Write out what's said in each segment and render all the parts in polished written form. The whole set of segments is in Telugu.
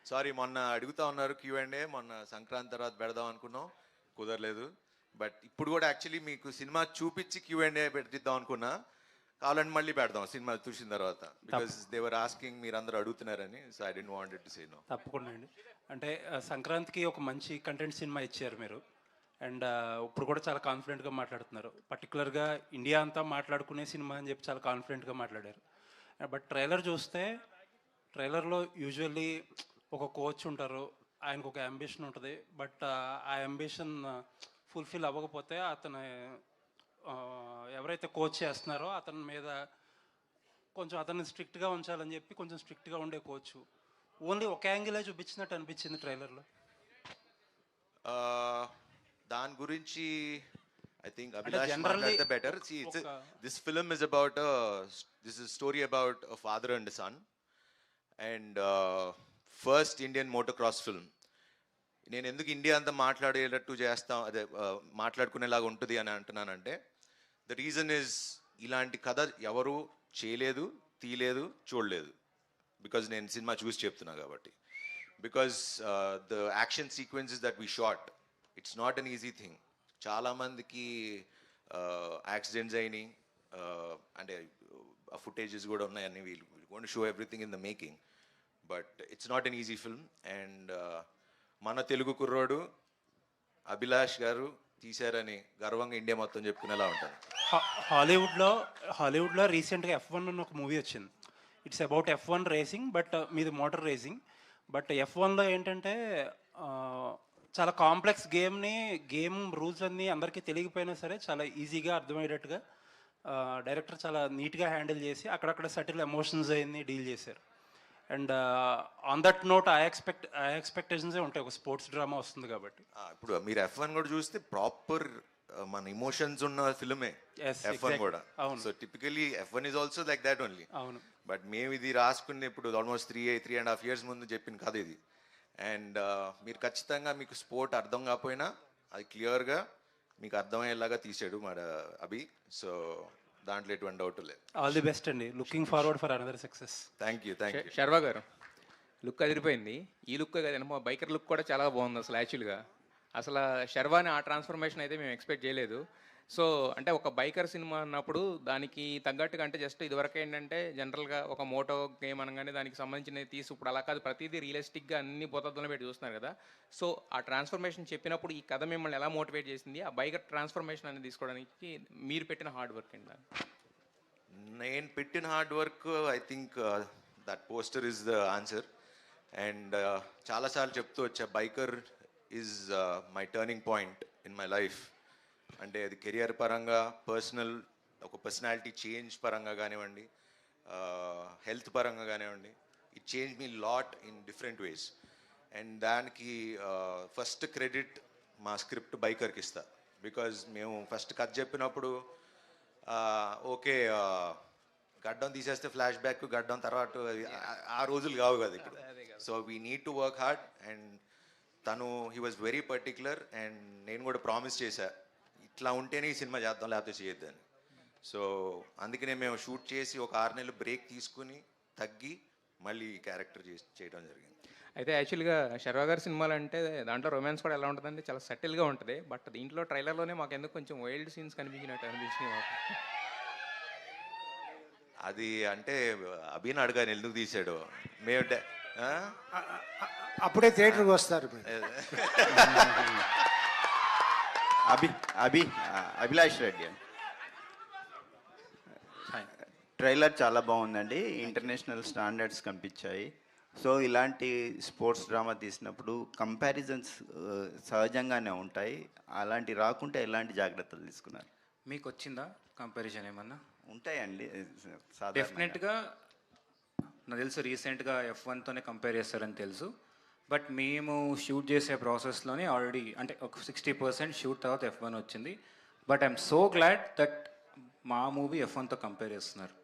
సారీ, మొన్న అడుగుతా ఉన్నారు Q&A, మొన్న సంక్రాంతి తర్వాత పెడదాం అనుకున్నాం, కుదరలేదు. బట్ ఇప్పుడు కూడా యాక్చువల్లీ మీకు సినిమా చూపించి Q&A పెట్టిద్దాం అనుకున్నా. కావాలంటే మళ్ళీ పెడదాం సినిమా చూసిన తర్వాత, బికాస్ దేవర్ ఆస్కింగ్, మీరు అందరూ అడుగుతున్నారని. So I don't want to say no. తప్పకుండా అండి. అంటే సంక్రాంతికి ఒక మంచి కంటెంట్ సినిమా ఇచ్చారు మీరు. అండ్ ఇప్పుడు కూడా చాలా కాన్ఫిడెంట్గా మాట్లాడుతున్నారు. పర్టికులర్గా ఇండియా అంతా మాట్లాడుకునే సినిమా అని చెప్పి చాలా కాన్ఫిడెంట్గా మాట్లాడారు. బట్ ట్రైలర్ చూస్తే, ట్రైలర్లో యూజువల్లీ ఒక కోచ్ ఉంటారు, ఆయనకు ఒక అంబిషన్ ఉంటుంది. బట్ ఆ అంబిషన్ ఫుల్ఫిల్ అవ్వకపోతే అతను ఎవరైతే కోచ్ చేస్తున్నారో అతని మీద కొంచెం అతన్ని స్ట్రిక్ట్గా ఉంచాలని చెప్పి కొంచెం స్ట్రిక్ట్గా ఉండే కోచ్ ఓన్లీ ఒక యాంగిలే చూపించినట్టు అనిపించింది ట్రైలర్లో. దాని గురించి ఐ థింక్ అంటే అభిలాష్ జనరల్లీ మాట్లాడితే better. This film is about this is story about a father and son, and first Indian motocross film. నేను ఎందుకు ఇండియా అంతా మాట్లాడేటట్టు చేస్తాం, అదే మాట్లాడుకునేలాగా ఉంటుంది అని అంటున్నానంటే, ద రీజన్ ఇస్ ఇలాంటి కథ ఎవరు చేయలేదు, తీయలేదు, చూడలేదు. బికాజ్ నేను సినిమా చూసి చెప్తున్నా కాబట్టి. Because the action sequences that we shot, it's not an easy thing. చాలామందికి యాక్సిడెంట్స్ అయినాయి, అంటే ఆ ఫుటేజెస్ కూడా ఉన్నాయని వీళ్ళు gon show everything in the making. But it's not an easy film. And మన తెలుగు కుర్రోడు అభిలాష్ గారు తీశారని గర్వంగా ఇండియా మొత్తం చెప్పుకునేలా ఉంటుంది. హాలీవుడ్లో రీసెంట్గా F1 అని ఒక మూవీ వచ్చింది. It's about F1 racing, but మీది మోటార్ రేసింగ్. బట్ F1లో ఏంటంటే చాలా కాంప్లెక్స్ గేమ్ రూల్స్ అన్నీ అందరికీ తెలియకపోయినా సరే చాలా ఈజీగా అర్థమయ్యేటట్టుగా డైరెక్టర్ చాలా నీట్గా హ్యాండిల్ చేసి అక్కడక్కడ సటిల్ ఎమోషన్స్ అయ్యి డీల్ చేశారు. అండ్ ఆన్ దట్ నోట్ ఆ ఎక్స్పెక్టేషన్సే ఉంటాయి, ఒక స్పోర్ట్స్ డ్రామా వస్తుంది కాబట్టి. ఇప్పుడు మీరు F1 కూడా చూస్తే ప్రాపర్ మన ఇమోషన్స్ ఉన్న ఫిల్మే F1 కూడా. So typically F1 is also like that only. అవును. బట్ మేము ఇది రాసుకుని ఇప్పుడు ఆల్మోస్ట్ 3.5 years ముందు చెప్పిన కథ ఇది. అండ్ మీరు ఖచ్చితంగా, మీకు స్పోర్ట్ అర్థం కాకపోయినా అది క్లియర్గా మీకు అర్థమయ్యేలాగా తీసాడు మన అభి. సో దాంట్లో ఎటువంటి డౌట్ లేదు. ఆల్ ది బెస్ట్ అండి, looking forward for another success. Thank you. Sharwa garu, look అదిరిపోయింది. ఈ లుక్ కదండి, మా బైకర్ లుక్ కూడా చాలా బాగుంది అసలు. యాక్చువల్గా అసలు శర్వాని ఆ ట్రాన్స్ఫర్మేషన్ అయితే మేము ఎక్స్పెక్ట్ చేయలేదు. సో అంటే ఒక బైకర్ సినిమా అన్నప్పుడు దానికి తగ్గట్టుగా, అంటే జస్ట్ ఇదివరకు ఏంటంటే జనరల్గా ఒక మోటో గేమ్ అనగానే దానికి సంబంధించినవి తీసి, ఇప్పుడు అలా కాదు, ప్రతిదీ రియలిస్టిక్గా అన్ని పొద్దులో పెట్టి చూస్తున్నారు కదా. సో ఆ ట్రాన్స్ఫర్మేషన్ చెప్పినప్పుడు ఈ కథ మిమ్మల్ని ఎలా మోటివేట్ చేసింది, ఆ బైకర్ ట్రాన్స్ఫర్మేషన్ అనేది తీసుకోవడానికి మీరు పెట్టిన హార్డ్ వర్క్ ఏంటి? నేను పెట్టిన hard work, I think that poster is the answer. And చాలాసార్లు చెప్తూ వచ్చా, biker is my turning point in my life. అంటే అది కెరియర్ పరంగా, ఒక పర్సనాలిటీ చేంజ్ పరంగా కానివ్వండి, హెల్త్ పరంగా కానివ్వండి, it change me lot in different ways. And దానికి ఫస్ట్ క్రెడిట్ మా స్క్రిప్ట్ బైకర్కి ఇస్తా. బికాజ్ మేము ఫస్ట్ కథ చెప్పినప్పుడు ఓకే, గడ్డం తీసేస్తే ఫ్లాష్ బ్యాక్, గడ్డం తర్వాత ఆ రోజులు కావు కదా ఇప్పుడు. So we need to work hard. And తను he was very particular. And నేను కూడా ప్రామిస్ చేశా, ఇట్లా ఉంటేనే ఈ సినిమా చేద్దాం, లేకపోతే చేయొద్దని. సో అందుకనే మేము షూట్ చేసి ఒక 6 నెలలు బ్రేక్ తీసుకుని తగ్గి మళ్ళీ క్యారెక్టర్ చేయడం జరిగింది. అయితే యాక్చువల్గా శర్వా గారి సినిమాలు అంటే దాంట్లో రొమాన్స్ కూడా ఎలా ఉంటుందంటే చాలా సెటిల్గా ఉంటుంది. బట్ దీంట్లో ట్రైలర్లోనే మాకు ఎందుకు కొంచెం వైల్డ్ సీన్స్ కనిపించినట్టు అనిపించింది మాకు. అది అంటే అభిని అడగాను ఎందుకు తీసాడు. మేము అప్పుడే థియేటర్కి వస్తారు. అభిలాష్ రెడ్డి, ట్రైలర్ చాలా బాగుందండి. ఇంటర్నేషనల్ స్టాండర్డ్స్ కనిపించాయి. సో ఇలాంటి స్పోర్ట్స్ డ్రామా తీసినప్పుడు కంపారిజన్స్ సహజంగానే ఉంటాయి. అలాంటి రాకుంటే ఎలాంటి జాగ్రత్తలు తీసుకున్నారు? మీకు వచ్చిందా కంపారిజన్ ఏమన్నా? ఉంటాయండి డెఫినెట్గా. నాకు తెలుసు రీసెంట్గా F1తోనే కంపేర్ చేస్తారని తెలుసు. బట్ మేము షూట్ చేసే ప్రాసెస్లోనే ఆల్రెడీ అంటే ఒక 60% షూట్ తర్వాత F1 వచ్చింది. But I'm so glad that మా మూవీ F1తో కంపేర్ చేస్తున్నారు.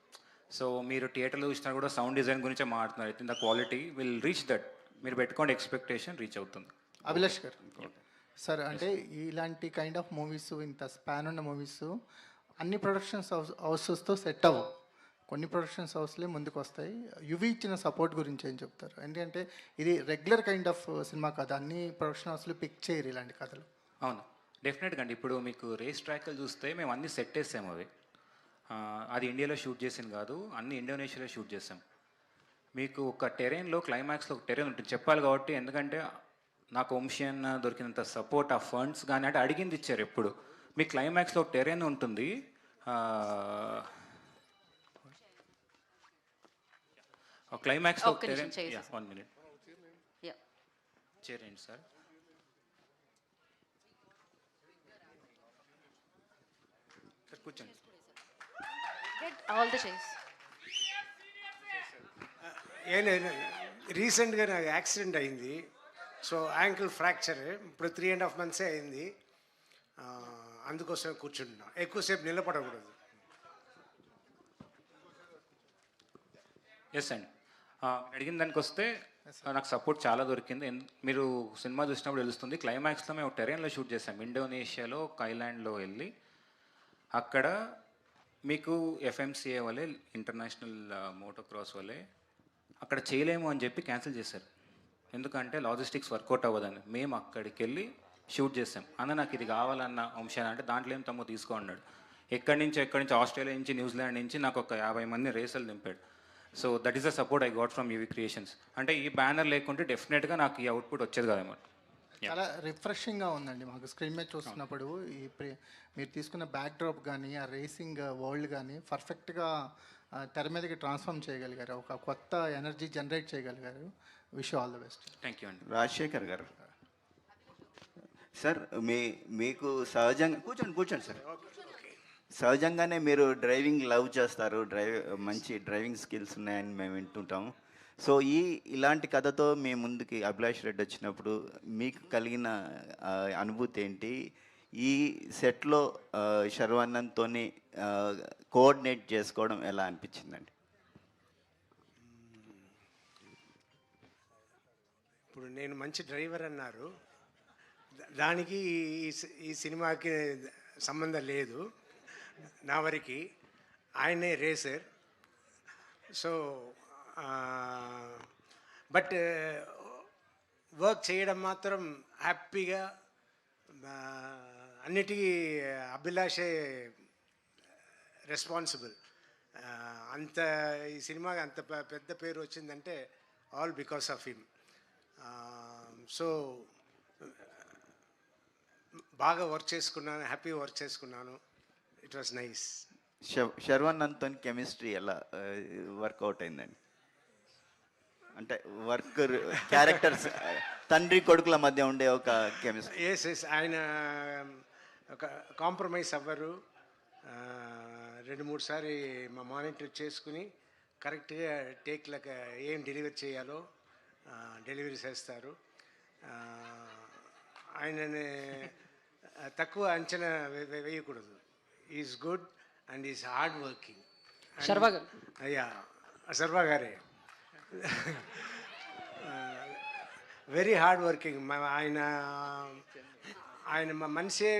సో మీరు థియేటర్లో చూసినా కూడా సౌండ్ డిజైన్ గురించే మాట్లాడుతున్నారు. అయితే the quality will reach that. మీరు పెట్టుకోండి, ఎక్స్పెక్టేషన్ రీచ్ అవుతుంది. అభిలాష్ గారు సార్, అంటే ఇలాంటి కైండ్ ఆఫ్ మూవీస్, ఇంత స్పాన్ ఉన్న మూవీస్ అన్ని ప్రొడక్షన్స్ హౌసెస్తో సెట్ అవ్వవు. కొన్ని ప్రొడక్షన్స్ హౌస్లే ముందుకు వస్తాయి. యువి ఇచ్చిన సపోర్ట్ గురించి ఏం చెప్తారు? ఎందుకంటే ఇది రెగ్యులర్ కైండ్ ఆఫ్ సినిమా కథ, అన్ని ప్రొడక్షన్ హౌస్లు పిక్ చేయరు ఇలాంటి కథలు. అవును, డెఫినెట్గా అండి. ఇప్పుడు మీకు రేస్ ట్రాక్లు చూస్తే మేము అన్ని సెట్ వేసాము అవి. అది ఇండియాలో షూట్ చేసింది కాదు, అన్ని ఇండోనేషియాలో షూట్ చేసాం. మీకు ఒక టెరెయిన్లో క్లైమాక్స్లో ఒక టెరెయిన్ ఉంటుంది చెప్పాలి కాబట్టి, ఎందుకంటే నాకు వంశీయన్ దొరికినంత సపోర్ట్, ఆ ఫండ్స్ కానీ అంటే అడిగింది ఇచ్చారు ఎప్పుడు. మీ క్లైమాక్స్లో ఒక టెరెయిన్ ఉంటుంది, క్లైమాక్స్లో ఒక్క నిమిషం చేయి. 1 minute Yeah. చేరండి సార్. సార్ కూర్చోండి. Get all the chairs. ఏం లేదు, రీసెంట్గా నాకు యాక్సిడెంట్ అయింది. సో యాంకిల్ ఫ్రాక్చర్ ఇప్పుడు 3.5 months అయింది. అందుకోసమే కూర్చుంటున్నా, ఎక్కువసేపు నిలబడకూడదు. ఎస్ అండి, అడిగిన దానికి వస్తే నాకు సపోర్ట్ చాలా దొరికింది. మీరు సినిమా చూసినప్పుడు తెలుస్తుంది. క్లైమాక్స్లో మేము టెరెన్లో షూట్ చేసాం, ఇండోనేషియాలో ఐలాండ్లో వెళ్ళి. అక్కడ మీకు ఎఫ్ఎంసిఏ వల్లే, ఇంటర్నేషనల్ మోటోక్రాస్ వల్లే అక్కడ చేయలేము అని చెప్పి క్యాన్సిల్ చేశారు. ఎందుకంటే లాజిస్టిక్స్ వర్కౌట్ అవ్వదని. మేము అక్కడికి వెళ్ళి షూట్ చేసాం. అన్న నాకు ఇది కావాలన్న అంశం అంటే దాంట్లో ఏం తమ్ము తీసుకో అన్నాడు. ఎక్కడి నుంచి ఆస్ట్రేలియా నుంచి, న్యూజిలాండ్ నుంచి నాకు ఒక 50 మంది రేసులు దింపాడు. So that is the support I got from UV Creations. అంటే ఈ బ్యానర్ లేకుంటే డెఫినెట్గా నాకు ఈ అవుట్పుట్ వచ్చేది కదేమో. చాలా రిఫ్రెషింగ్గా ఉందండి మాకు స్క్రీన్ మీద చూస్తున్నప్పుడు. మీరు తీసుకున్న బ్యాక్ డ్రాప్ కానీ, ఆ రేసింగ్ వరల్డ్ కానీ పర్ఫెక్ట్గా తెర మీదకి ట్రాన్స్ఫార్మ్ చేయగలిగారు, ఒక కొత్త ఎనర్జీ జనరేట్ చేయగలిగారు. Wish all the best. Thank you అండి. రాజశేఖర్ గారు సార్, మీకు కూర్చోండి సార్. సహజంగానే మీరు డ్రైవింగ్ లవ్ చేస్తారు, మంచి డ్రైవింగ్ స్కిల్స్ ఉన్నాయని మేము వింటుంటాం. సో ఇలాంటి కథతో మీ ముందుకి అభిలాష్ రెడ్డి వచ్చినప్పుడు మీకు కలిగిన అనుభూతి ఏంటి? ఈ సెట్లో శర్వానంద్తో కోఆర్డినేట్ చేసుకోవడం ఎలా అనిపించిందండి? ఇప్పుడు నేను మంచి డ్రైవర్ అన్నారు, దానికి ఈ సినిమాకి సంబంధం లేదు. నా వరకు ఆయనే రేసర్. సో బట్ వర్క్ చేయడం మాత్రం హ్యాపీగా, అన్నిటికీ అభిలాషే రెస్పాన్సిబుల్. అంత ఈ సినిమాకి అంత పెద్ద పేరు వచ్చిందంటే all because of him. So బాగా వర్క్ చేసుకున్నాను, హ్యాపీ వర్క్ చేసుకున్నాను. It was nice. శర్వానంద్తో కెమిస్ట్రీ ఎలా వర్కౌట్ అయిందండి? అంటే క్యారెక్టర్స్ తండ్రి కొడుకుల మధ్య ఉండే ఒక కెమిస్ట్రీ. ఎస్ ఆయన ఒక కాంప్రమైజ్ అవ్వరు. 2-3 సారి మా మానిటర్ చేసుకుని కరెక్ట్గా టేక్లకు ఏం డెలివరీ చేయాలో డెలివరీ చేస్తారు. ఆయనని తక్కువ అంచనా వేయకూడదు. Is good and is hard working. Sharwa garu. అయ్యా, శర్వా గారే వెరీ హార్డ్ వర్కింగ్. ఆయన మనిషే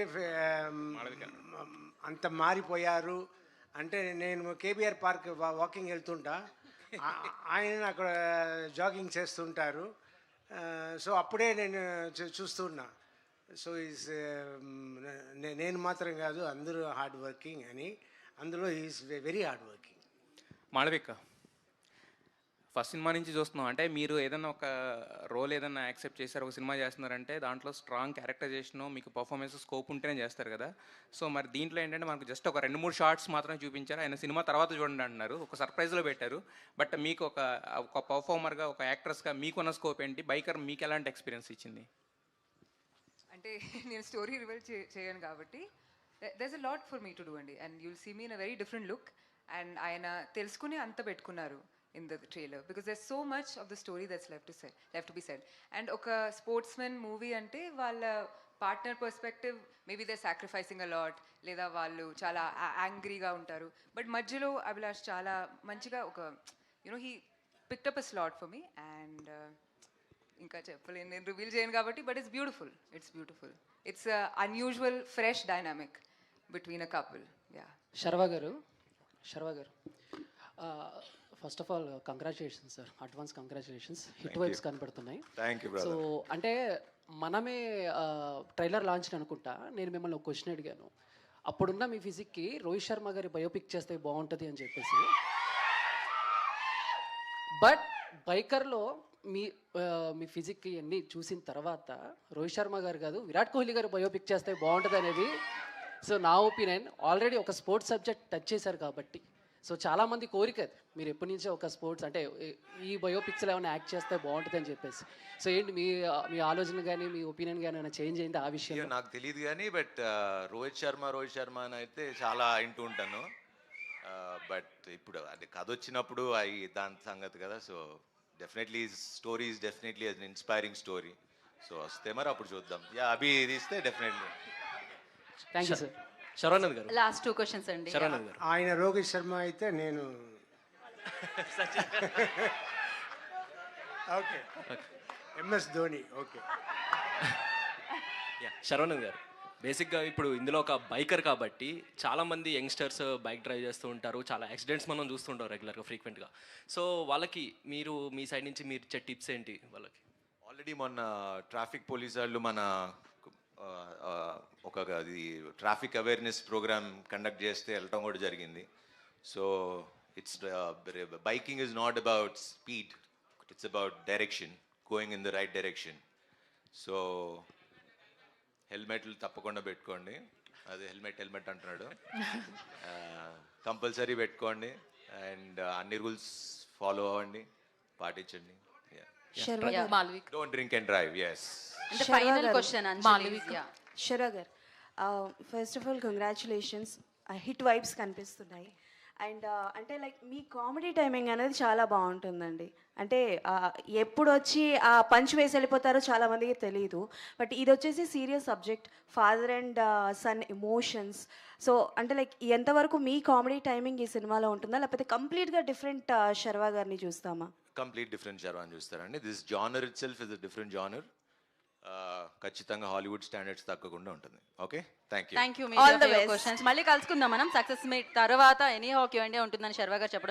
అంత మారిపోయారు. అంటే నేను కేబీఆర్ పార్క్ వాకింగ్ వెళ్తుంటా, ఆయన అక్కడ జాగింగ్ చేస్తుంటారు. సో అప్పుడే నేను చూస్తున్నా. సో ఈజ్ నేను మాత్రం కాదు, అందరూ హార్డ్ వర్కింగ్ అని. అందులో is very hard working. Malavika, first cinema నుంచి చూస్తున్నాం అంటే మీరు ఏదైనా ఒక రోల్ ఏదైనా యాక్సెప్ట్ చేశారు, ఒక సినిమా చేస్తున్నారంటే దాంట్లో స్ట్రాంగ్ క్యారెక్టరైజేషన్, మీకు పర్ఫార్మెన్స్ స్కోప్ ఉంటేనే చేస్తారు కదా. సో మరి దీంట్లో ఏంటంటే మనకు జస్ట్ ఒక 2-3 షార్ట్స్ మాత్రమే చూపించారు. ఆయన సినిమా తర్వాత చూడండి అంటున్నారు, ఒక సర్ప్రైజ్లో పెట్టారు. బట్ మీకు ఒక పర్ఫార్మర్గా, ఒక యాక్ట్రెస్గా మీకున్న స్కోప్ ఏంటి? బైకర్ మీకు ఎలాంటి ఎక్స్పీరియన్స్ ఇచ్చింది? అంటే నేను స్టోరీ రివీల్ చేయను కాబట్టి there's a lot for me to do అండి. And you'll see me in a very different look. And ఆయన తెలుసుకుని అంత పెట్టుకున్నారు in the trailer because there's so much of the story that's left to be said. And ఒక స్పోర్ట్స్మెన్ మూవీ అంటే వాళ్ళ partner perspective, maybe they sacrificing a lot, లేదా వాళ్ళు చాలా యాంగ్రీగా ఉంటారు. బట్ మధ్యలో అభిలాష్ చాలా మంచిగా ఒక he picked up a slot for me. And ఇంకా చెప్పలేను, నేను రివీల్ చేయను కాబట్టి. But it's beautiful. It's unusual fresh dynamic between a couple. Yeah. Sharwa garu, first of all congratulations sir, advance congratulations. Hit Thank vibes you. కనపడుతున్నాయి. Thank you so brother. అంటే మనమే ట్రైలర్ లాంచ్ అనుకుంటా నేను మిమ్మల్ని ఒక క్వశ్చన్ అడిగాను. అప్పుడున్న మీ ఫిజిక్కి రోహిత్ శర్మ గారి బయోపిక్ చేస్తే బాగుంటుంది అని చెప్పేసి. బట్ బైకర్లో మీ మీ ఫిజిక్కి అన్నీ చూసిన తర్వాత రోహిత్ శర్మ గారు కాదు విరాట్ కోహ్లీ గారు బయోపిక్ చేస్తే బాగుంటుంది అనేది సో నా ఒపీనియన్. ఆల్రెడీ ఒక స్పోర్ట్స్ సబ్జెక్ట్ టచ్ చేశారు కాబట్టి సో చాలామంది కోరిక అది, మీరు ఎప్పటి నుంచో ఒక స్పోర్ట్స్ అంటే ఈ బయోపిక్స్లో ఏమైనా యాక్ట్ చేస్తే బాగుంటుంది అని చెప్పేసి. సో ఏంటి మీ మీ ఆలోచన కానీ మీ ఒపీనియన్ కానీ ఏమైనా చేంజ్ అయింది ఆ విషయంలో? నాకు తెలియదు కానీ బట్ రోహిత్ శర్మ అని అయితే చాలా వింటూ ఉంటాను. బట్ ఇప్పుడు అది కథ వచ్చినప్పుడు అవి దాని సంగతి కదా. So definitely story is definitely an inspiring story. So వస్తే మరి అప్పుడు చూద్దాం. అభి ఇది ఇస్తే definitely. Thank you sir. Saravanan గారు, లాస్ట్ 2 క్వశ్చన్స్ అండి. శరవణన్ గారు, ఆయన రోహిత్ శర్మ అయితే నేను okay MS Dhoni. Okay Saravanan గారు, బేసిక్గా ఇప్పుడు ఇందులో ఒక బైకర్ కాబట్టి చాలామంది యంగ్స్టర్స్ బైక్ డ్రైవ్ చేస్తూ ఉంటారు, చాలా యాక్సిడెంట్స్ మనం చూస్తుంటాం రెగ్యులర్గా ఫ్రీక్వెంట్గా. సో వాళ్ళకి మీరు మీ సైడ్ నుంచి మీరు ఇచ్చే టిప్స్ ఏంటి వాళ్ళకి? ఆల్రెడీ మొన్న ట్రాఫిక్ పోలీస్ వాళ్ళు మన ఒక అది ట్రాఫిక్ అవేర్నెస్ ప్రోగ్రామ్ కండక్ట్ చేస్తే వెళ్ళటం కూడా జరిగింది. So it's biking is not about speed, it's about direction, going in the right direction. So హెల్మెట్లు తప్పకుండా పెట్టుకోండి. అది హెల్మెట్ అంటున్నాడు. కంపల్సరీ పెట్టుకోండి అండ్ అన్ని రూల్స్ ఫాలో అవ్వండి, పాటించండి. Malvik. Don't drink and drive. Yes. అంటే final question Malvik. Sharwa garu, first of all congratulations, hit vibes కనిపిస్తున్నాయి. అండ్ అంటే లైక్ మీ కామెడీ టైమింగ్ అనేది చాలా బాగుంటుందండి. అంటే ఎప్పుడు వచ్చి ఆ పంచ్ వేసి వెళ్ళిపోతారో చాలామందికి తెలియదు. బట్ ఇది వచ్చేసి serious subject, father and son emotions. So అంటే లైక్ ఎంతవరకు మీ కామెడీ టైమింగ్ ఈ సినిమాలో ఉంటుందా, లేకపోతే కంప్లీట్గా డిఫరెంట్ శర్వ గారిని చూస్తామా? కంప్లీట్ డిఫరెంట్ జర్వాన్ చూస్తారండి. This genre it self is a different genre. ఖచ్చితంగా హాలీవుడ్ స్టాండర్డ్స్ తగ్గకుండా ఉంటుంది. Okay, thank you. Thank you. All the best. మళ్ళీ కలుసుకుందాం మనం సక్సెస్ మీట్ తర్వాత. ఎనీ హాకీ ఇండియా ఉంటుందని శర్వ గారు చెప్పడం